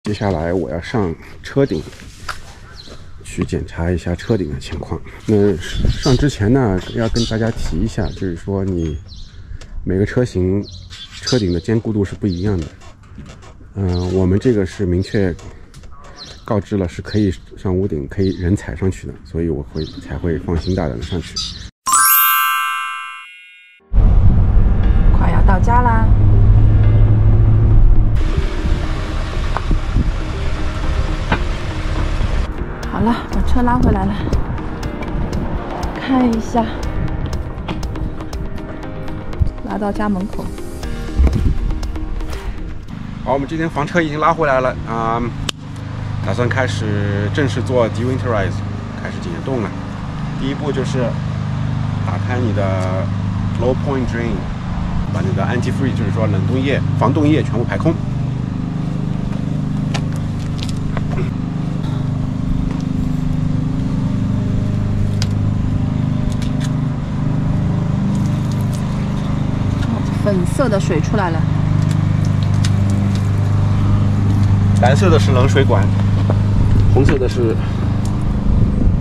接下来我要上车顶去检查一下车顶的情况。那上之前呢，要跟大家提一下，就是说你每个车型车顶的坚固度是不一样的。我们这个是明确告知了是可以上屋顶，可以人踩上去的，所以我才会放心大胆的上去。快要到家啦！好了，把车拉回来了，看一下，拉到家门口。好，我们今天房车已经拉回来了打算开始正式做 dewinterize， 开始解冻了。第一步就是打开你的 low point drain， 把你的 antifreeze， 就是说冷冻液、防冻液全部排空。粉色的水出来了，蓝色的是冷水管，红色的是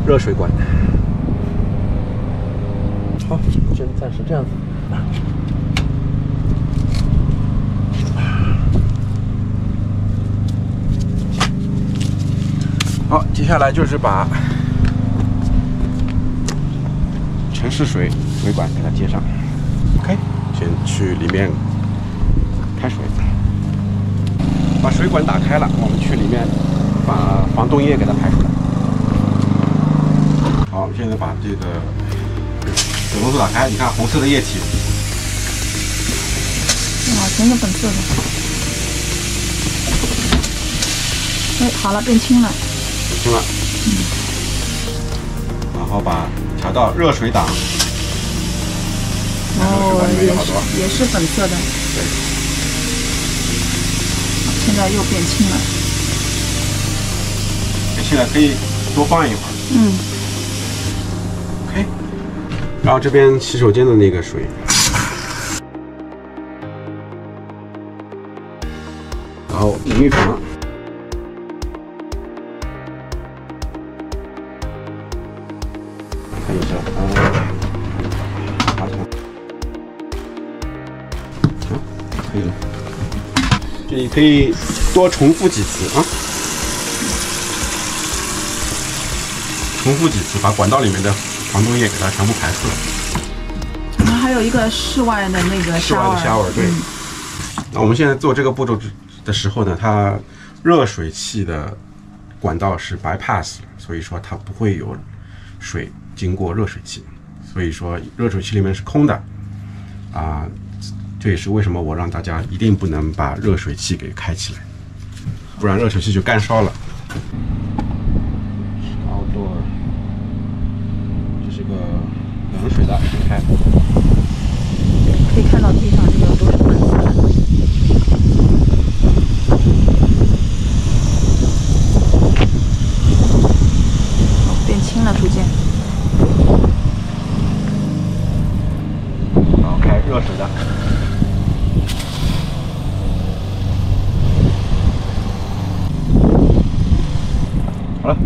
热水管。好，先暂时这样子。好，接下来就是把城市水管给它接上。OK， 先去里面开水。把水管打开了，我们去里面把防冻液给它排出来。好，现在把这个水龙头打开，你看红色的液体。哇，全是粉色的。哎，好了，变清了。变清了。然后把调到热水档。哦，也是粉色的。对。现在又变清了，变清了可以多放一会儿。OK， 然后这边洗手间的那个水，然后淋浴床，看一下马桶，可以了。这里可以多重复几次啊，重复几次，把管道里面的防冻液给它全部排出来。然后还有一个室外的那个室外的 shower， 对。那我们现在做这个步骤的时候呢，它热水器的管道是 bypass， 所以说它不会有水经过热水器，所以说热水器里面是空的这也是为什么我让大家一定不能把热水器给开起来，不然热水器就干烧了。Outdoor， 这是个冷水的，开。可以看到地上这个都是粉色的。变清了，逐渐。好，开热水的。好了，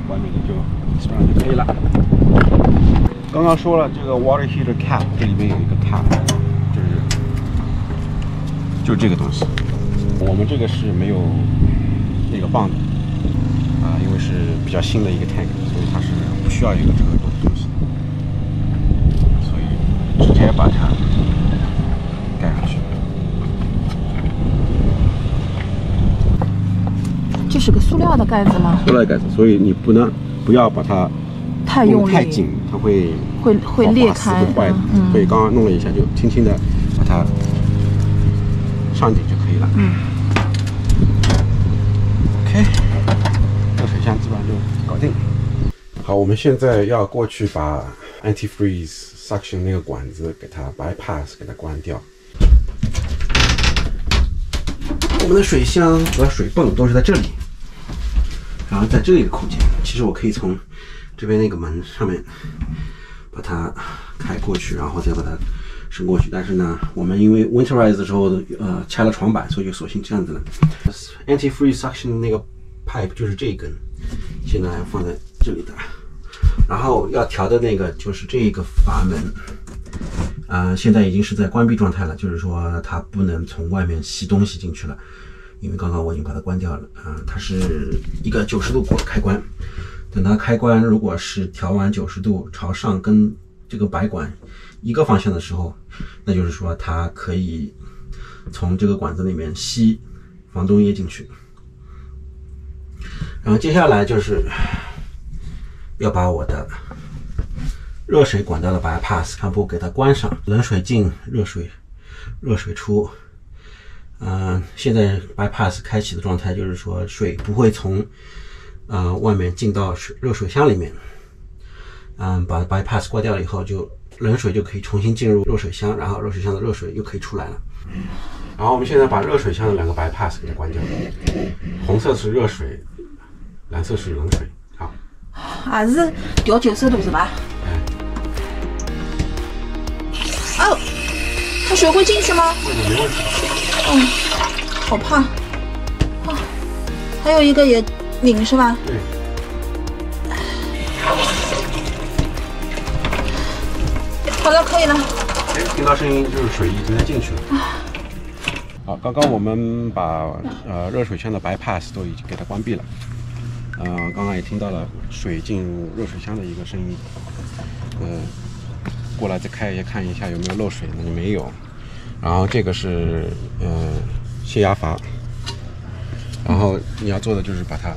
外面的就基本上就可以了。刚刚说了，这个 water heater cap 这里面有一个 cap， 就是这个东西。我们这个是没有那个泵的因为是比较新的一个 tank， 所以它是不需要一个这个东西，所以直接把它盖上去。这是个塑料的盖子吗？塑料盖子，所以你不要把它太用力，太紧，它会裂开，会坏的。所以刚刚弄了一下，就轻轻的把它上紧就可以了。OK， 热水箱基本上就搞定。好，我们现在要过去把 antifreeze suction 那个管子给它 bypass 给它关掉。我们的水箱和水泵都是在这里，然后在这里的空间，其实我可以从这边那个门上面把它开过去，然后再把它伸过去。但是呢，我们因为 winterize 的时候拆了床板，所以就索性这样子了。Anti-freeze suction 那个 pipe 就是这一根，现在放在这里的。然后要调的那个就是这个阀门，现在已经是在关闭状态了，就是说它不能从外面吸东西进去了，因为刚刚我已经把它关掉了。它是一个90度开关，等它开关如果是调完90度朝上跟这个白管一个方向的时候，那就是说它可以从这个管子里面吸防冻液进去。然后接下来就是要把我的热水管道的 bypass 全部给它关上，冷水进，热水出。现在 bypass 开启的状态就是说水不会从外面进到热水箱里面。把 bypass 关掉了以后，就冷水就可以重新进入热水箱，然后热水箱的热水又可以出来了。然后我们现在把热水箱的2个 bypass 给它关掉，红色是热水，蓝色是冷水。好，还是调90度是吧？哦，它水会进去吗？没问题。好怕。还有一个也拧是吧？对。好了，可以了。听到声音就是水已经在进去了。好，刚刚我们把热水箱的 bypass 都已经给它关闭了。刚刚也听到了水进入热水箱的一个声音。过来再开一下看一下有没有漏水，那就没有。然后这个是泄压阀，然后你要做的就是把它，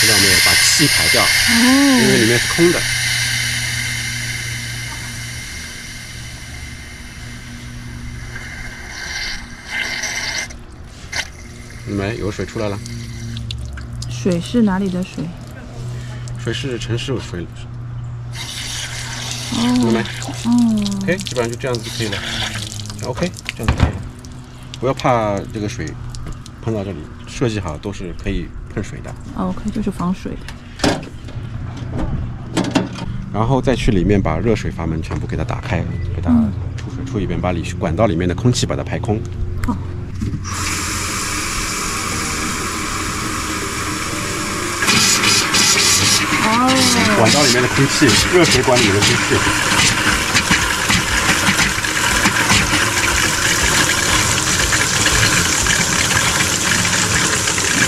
知道没有？把气排掉，因为里面是空的。没有水出来了。水是哪里的水？水是城市水。哦。OK， 基本上就这样子就可以了。OK， 这样就可以了。不要怕这个水碰到这里，设计好都是可以喷水的。OK， 就是防水的。然后再去里面把热水阀门全部给它打开，给它出水出一遍，把管道里面的空气把它排空。好。管道里面的空气，热水管里面的空气。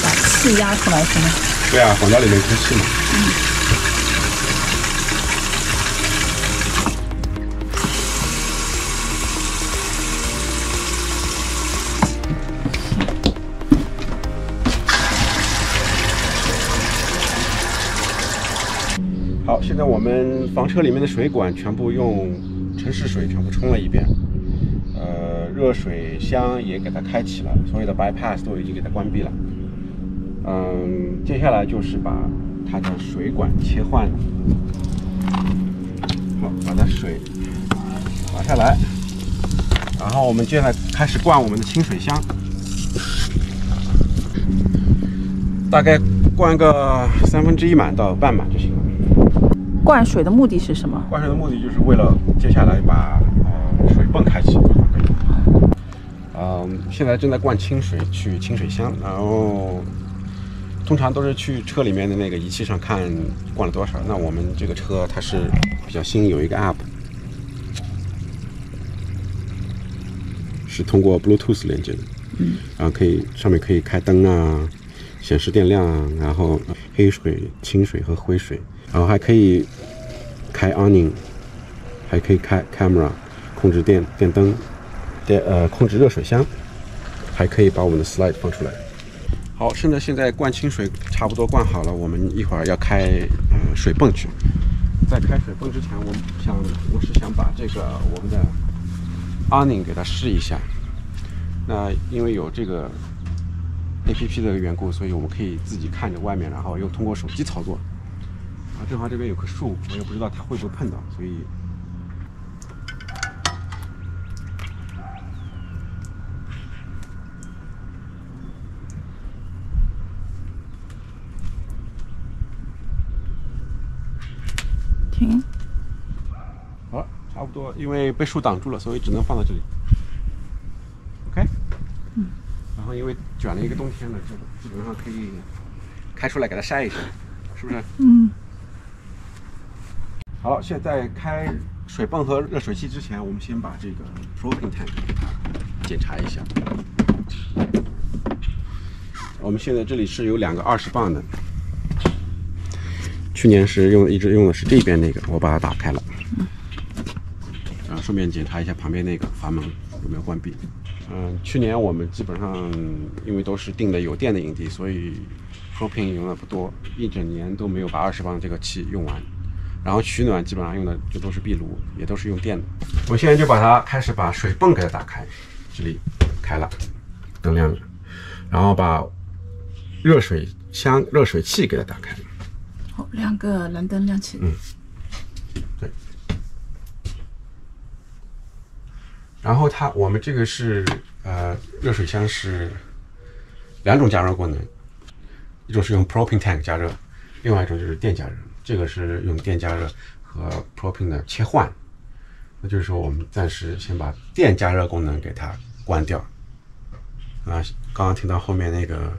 把气压出来是吗？对啊，管道里面空气嘛。好，现在我们房车里面的水管全部用城市水全部冲了一遍，热水箱也给它开启了，所有的 bypass 都已经给它关闭了。接下来就是把它的水管切换，好，把它水拔下来，然后我们接下来开始灌我们的清水箱，大概灌个1/3满到半满就行了。灌水的目的是什么？灌水的目的就是为了接下来把水泵开启。现在正在灌清水去清水箱，然后通常都是去车里面的那个仪器上看灌了多少。那我们这个车它是比较新，有一个 app 是通过 Bluetooth 连接的，然后上面可以开灯啊，显示电量啊，然后黑水、清水和灰水。然后还可以开 awning， 还可以开 camera， 控制电灯，控制热水箱，还可以把我们的 slide 放出来。好，现在灌清水差不多灌好了，我们一会儿要开水泵去。在开水泵之前，我是想把这个我们的 awning 给它试一下。那因为有这个 APP 的缘故，所以我们可以自己看着外面，然后又通过手机操作。正好这边有棵树，我也不知道它会不会碰到，所以停。好了。不多，因为被树挡住了，所以只能放到这里。OK。然后因为卷了一个冬天了，就基本上可以开出来给它晒一晒，是不是？好了，现在开水泵和热水器之前，我们先把这个 propane tank 给它检查一下。我们现在这里是有2个20磅的，去年是一直用的是这边那个，我把它打开了。顺便检查一下旁边那个阀门有没有关闭。去年我们基本上因为都是订的有电的营地，所以 propane 用的不多，一整年都没有把20磅这个气用完。然后取暖基本上用的就都是壁炉，也都是用电的。我现在就开始把水泵给它打开，这里开了，灯亮了，然后把热水器给它打开。好，2个蓝灯亮起。对。然后我们这个是热水箱是2种加热功能，一种是用 propane tank 加热，另外一种就是电加热。这个是用电加热和 propane 的切换，那就是说我们暂时先把电加热功能给它关掉。刚刚听到后面那个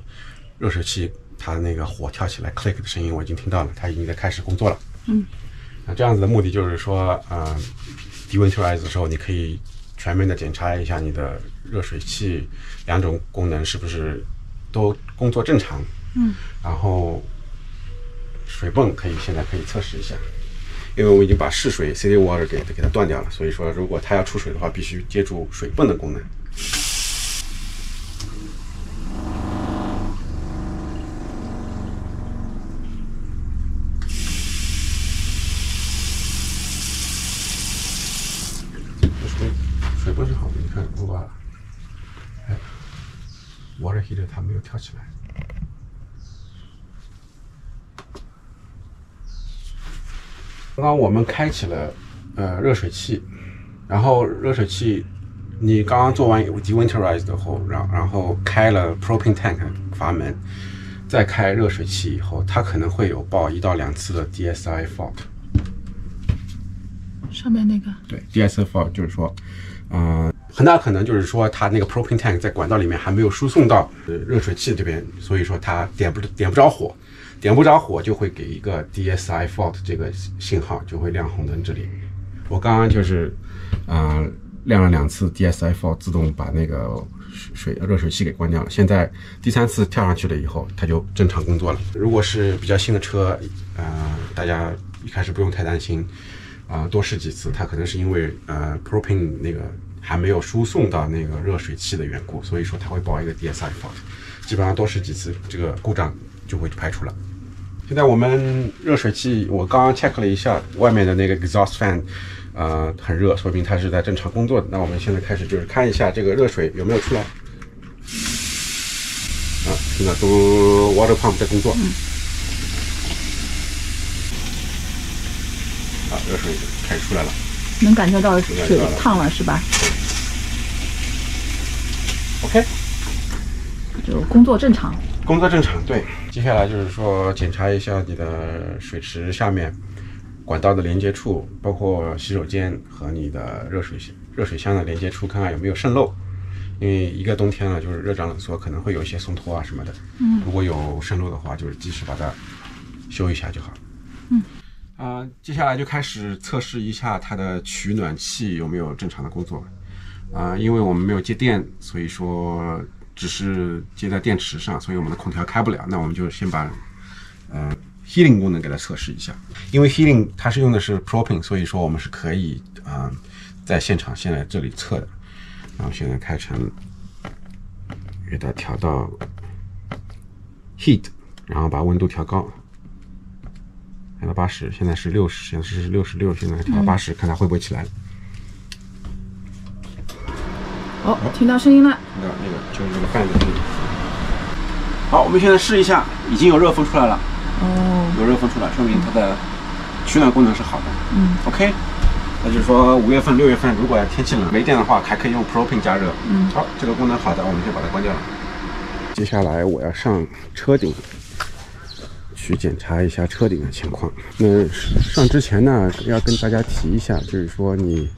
热水器它那个火跳起来 click 的声音，我已经听到了，它已经在开始工作了。那这样子的目的就是说dewinterize 的时候，你可以全面的检查一下你的热水器2种功能是不是都工作正常。然后水泵现在可以测试一下，因为我已经把试水 city water 给它断掉了，所以说如果它要出水的话，必须接触水泵的功能。水泵是好的，你看我把water heater 它没有跳起来。刚刚我们开启了热水器，然后热水器你刚刚做完 dewinterize 的后，然后开了 propane tank 阀门，再开热水器以后，它可能会有报1到2次的 DSI fault。上面那个？对 ，DSI fault 就是说，很大可能就是说它那个 propane tank 在管道里面还没有输送到热水器这边，所以说它点不着火。点不着火就会给一个 DSI fault 这个信号，就会亮红灯。这里我刚刚就是亮了2次 DSI fault， 自动把那个热水器给关掉了。现在第3次跳上去了以后，它就正常工作了。如果是比较新的车，大家一开始不用太担心，多试几次，它可能是因为propane 那个还没有输送到那个热水器的缘故，所以说它会报一个 DSI fault。基本上多试几次，这个故障就会排除了。现在我们热水器，我刚刚 check 了一下外面的那个 exhaust fan， 很热，说明它是在正常工作的。那我们现在开始就是看一下这个热水有没有出来。现在都 water pump 在工作。热水开始出来了，能感觉到水烫了是吧？ OK， 就工作正常。工作正常，对。接下来就是说检查一下你的水池下面管道的连接处，包括洗手间和你的热水箱的连接处，看看有没有渗漏。因为一个冬天了，就是热胀冷缩，可能会有一些松脱啊什么的。如果有渗漏的话，就是及时把它修一下就好。接下来就开始测试一下它的取暖器有没有正常的工作。因为我们没有接电，所以说只是接在电池上，所以我们的空调开不了。那我们就先把heating 功能给它测试一下。因为 heating 它是用的是 propane， 所以说我们是可以在现场现在这里测的。然后现在开成给它调到 heat， 然后把温度调高，调到80，现在是60，现在是66，现在调到80，看它会不会起来。听到声音了。那个就是那个饭的声音。好，我们现在试一下，已经有热风出来了。有热风出来，说明它的取暖功能是好的。OK， 那就是说5月份、6月份，如果天气冷没电的话，还可以用 propane 加热。好，这个功能好的，我们就把它关掉了。接下来我要上车顶去检查一下车顶的情况。那上之前呢，要跟大家提一下，就是说你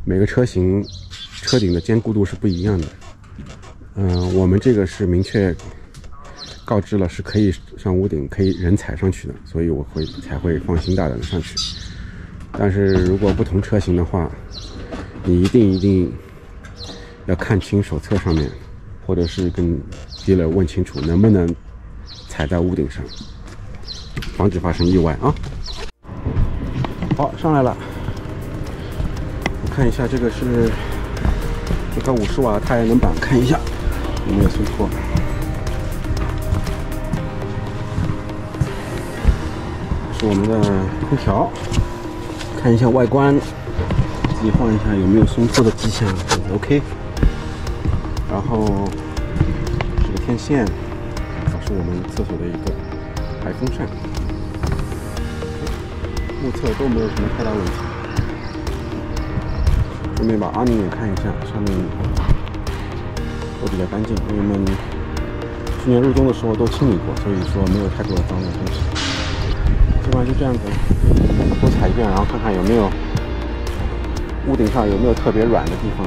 每个车型车顶的坚固度是不一样的。我们这个是明确告知了是可以上屋顶，可以人踩上去的，所以我才会放心大胆的上去。但是如果不同车型的话，你一定要看清手册上面，或者是跟 dealer 问清楚能不能踩在屋顶上，防止发生意外啊。好，上来了，我看一下这个是这个50瓦太阳能板，看一下有没有松脱。是我们的空调，看一下外观，自己换一下有没有松脱的迹象，这样子 OK。然后这个天线，是我们厕所的一个排风扇，目测都没有什么太大问题。顺便把阿宁也看一下，上面都比较干净，因为我们去年入冬的时候都清理过，所以说没有太多的脏的东西。基本上就这样子，多踩一遍，然后看看有没有屋顶上有没有特别软的地方。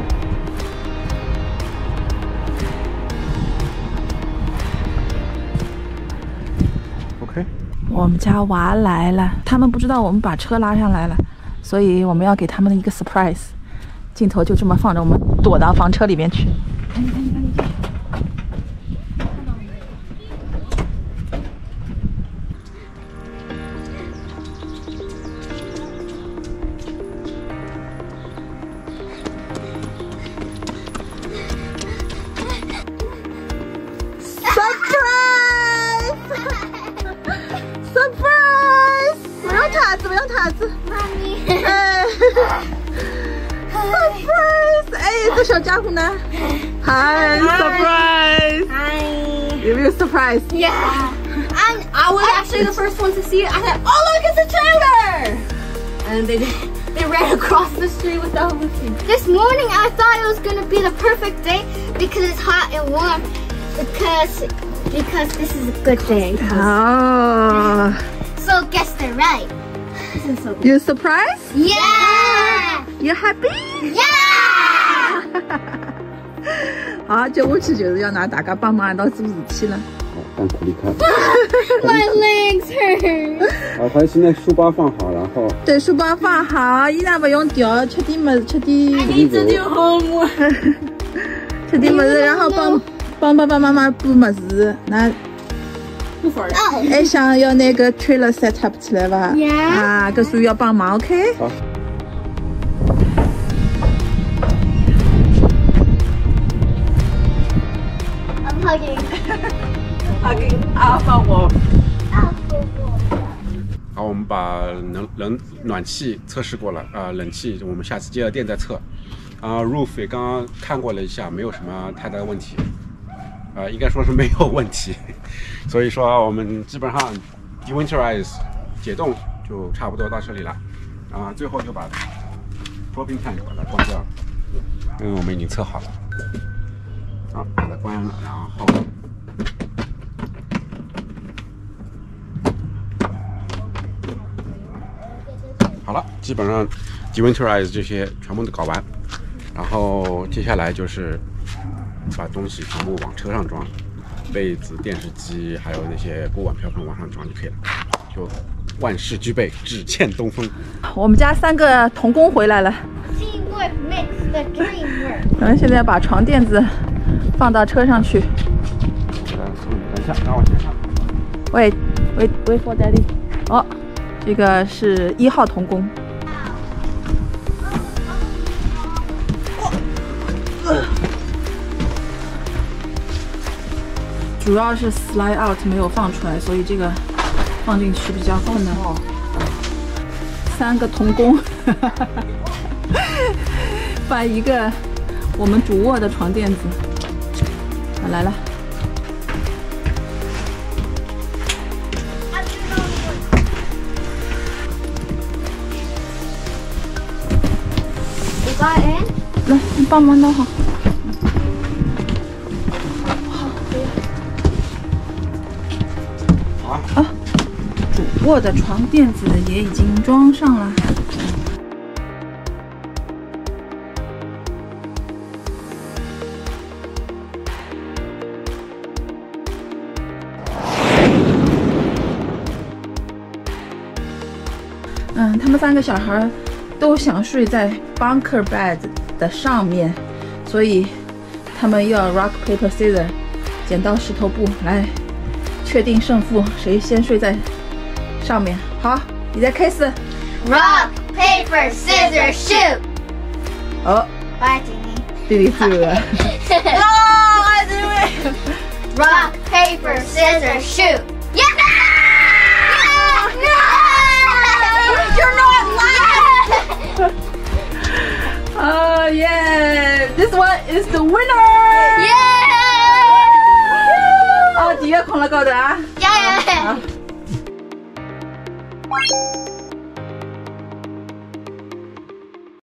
OK， 我们家娃来了，他们不知道我们把车拉上来了，所以我们要给他们一个 surprise。镜头就这么放着，我们躲到房车里面去。不用塔子，妈咪。surprise！ 哎，这小家伙呢 ？Hi surprise！ Hi！ 有没有 surprise？ Yeah！ And I was actually the first one to see it. I said, "Oh look, it's a trailer!" And they ran across the street without looking. This morning I thought it was gonna be the perfect day because it's hot and warm. Because this is a good day. Oh. So guess they're right. This is so good. You surprised? Yeah! You happy? Yeah! 好，接下去就是要拿大家帮忙一道做事体了。让可丽看。My legs hurt. 啊，他现在书包放好，然后对，书包放好，衣裳不用掉，吃点么子，吃点 Need to do homework. 吃点么子，然后帮爸爸妈妈补么子。那还想要那个 trailer set up 起来吧？ Yeah. 啊，搿属于要帮忙 ，OK？ 好。I'm hugging. 啊，帮我。好，我们把暖气测试过了，冷气我们下次接了电再测。roof 也刚刚看过了一下，没有什么太大的问题，应该说是没有问题。所以说我们基本上 dewinterize 解冻就差不多到这里了。最后就把 propane tank 把它关掉了，因为我们已经测好了。好，把它关了，然后。好了，基本上 dewinterize 这些全部都搞完，然后接下来就是把东西全部往车上装，被子、电视机还有那些锅碗瓢盆往上装就可以了，就万事俱备，只欠东风。我们家3个童工回来了， Teamwork makes the dream work. 我们现在把床垫子放到车上去。等一下，让我先上。Wait for daddy。哦，这个是1号童工。主要是 slide out 没有放出来，所以这个放进去比较困难。3个童工把一个我们主卧的床垫子，来了。Is that in? 来，你帮忙弄好。好啊。我的床垫子也已经装上了。他们3个小孩都想睡在 bunker bed 的上面，所以他们要 rock paper scissors 剪刀石头布来确定胜负，谁先睡在上面。好，你再开始。Rock, paper, scissors, shoot. 哦，拜景妮。对对。哦，爱景妮。Rock, paper, scissors, shoot. Yeah! No! You're not lying! Oh yeah! This one is the winner! Yeah! 哦，几月空了高的啊？ Yeah! 好